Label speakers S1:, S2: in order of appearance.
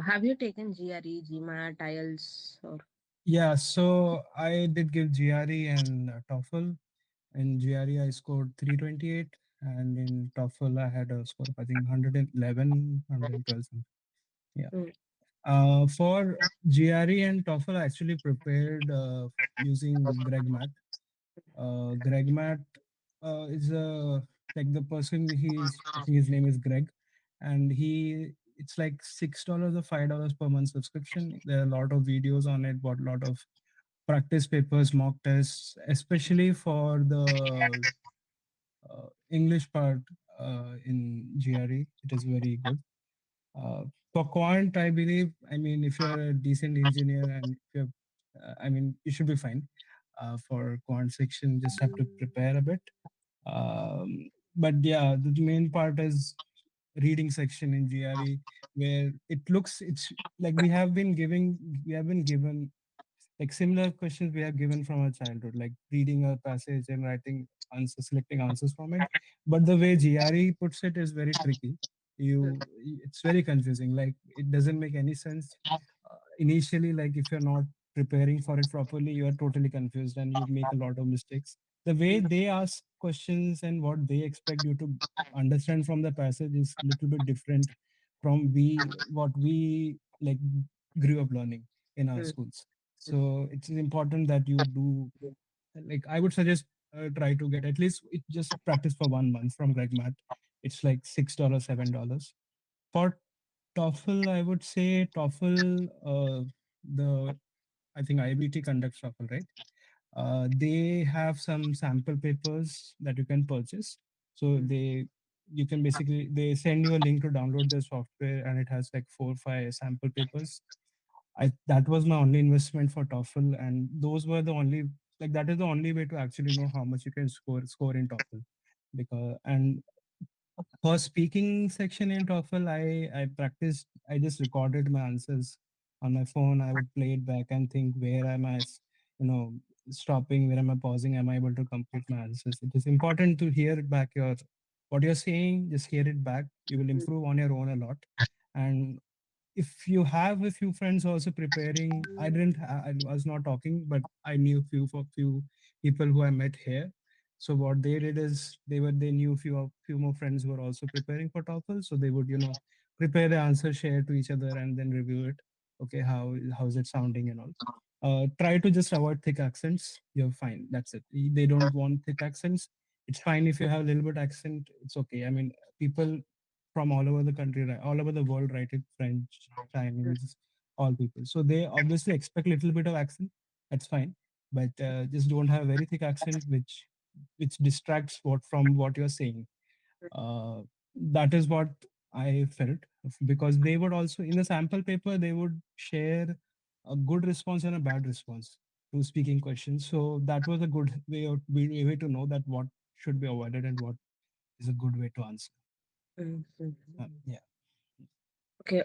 S1: Have you taken GRE, GMAT, IELTS, or?
S2: Yeah, so I did give GRE and TOEFL. In GRE, I scored 328, and in TOEFL, I had a score of I think 111, 112 something. Yeah.
S1: Mm,
S2: For GRE and TOEFL, I actually prepared using Greg Matt. Greg Matt is like the person. He's I think his name is Greg, and it's like $6 or $5 per month subscription. There are a lot of videos on it, but a lot of practice papers, mock tests, especially for the English part in GRE. It is very good. For quant, I believe, I mean, if you're a decent engineer and if you're, I mean, you should be fine. For quant section, just have to prepare a bit. But yeah, the main part is reading section in GRE, where it's like we have been given like similar questions we have given from our childhood, like reading a passage and writing answers, selecting answers from it. But the way GRE puts it is very tricky.
S1: mm,
S2: It's very confusing. Like it doesn't make any sense. Initially, like if you're not preparing for it properly, you are totally confused and you make a lot of mistakes. The way
S1: mm,
S2: they ask questions and what they expect you to understand from the passage is a little bit different from we what we like grew up learning in our
S1: mm,
S2: schools. So it's important that you do, like I would suggest, try to get at least just practice for 1 month from Greg Matt. It's like $6, $7. For TOEFL, I would say TOEFL, the I think IBT conducts TOEFL, right? They have some sample papers that you can purchase. So
S1: mm,
S2: you can basically they send you a link to download the software, and it has like 4 or 5 sample papers. I That was my only investment for TOEFL, and those were the only like that is the only way to actually know how much you can score in TOEFL. Because and for speaking section in TOEFL, I practiced. I just recorded my answers on my phone. I would play it back and think, where am I, you know, stopping? Where am I pausing? Am I able to complete my answers? It is important to hear back your what you're saying. Just hear it back. You will
S1: mm,
S2: improve on your own a lot. And if you have a few friends also preparing, I was not talking, but I knew few people who I met here. So what they did is they knew few more friends who were also preparing for TOEFL, so they would prepare the answer, share to each other, and then review it. Okay, how's it sounding and all. Try to just avoid thick accents. You're fine. That's it. They don't want thick accents. It's fine if you have a little bit accent. It's okay. I mean, people from all over the country, all over the world, write it French,
S1: mm,
S2: Chinese, all people. So they obviously expect a little bit of accent. That's fine, but just don't have a very thick accent, which distracts from what you're saying. Uh, that is what I felt, because they would also in the sample paper they would share a good response and a bad response to speaking questions. So that was a good way to know that what should be avoided and what is a good way to answer.
S1: mm, mm.
S2: Yeah.
S1: Okay.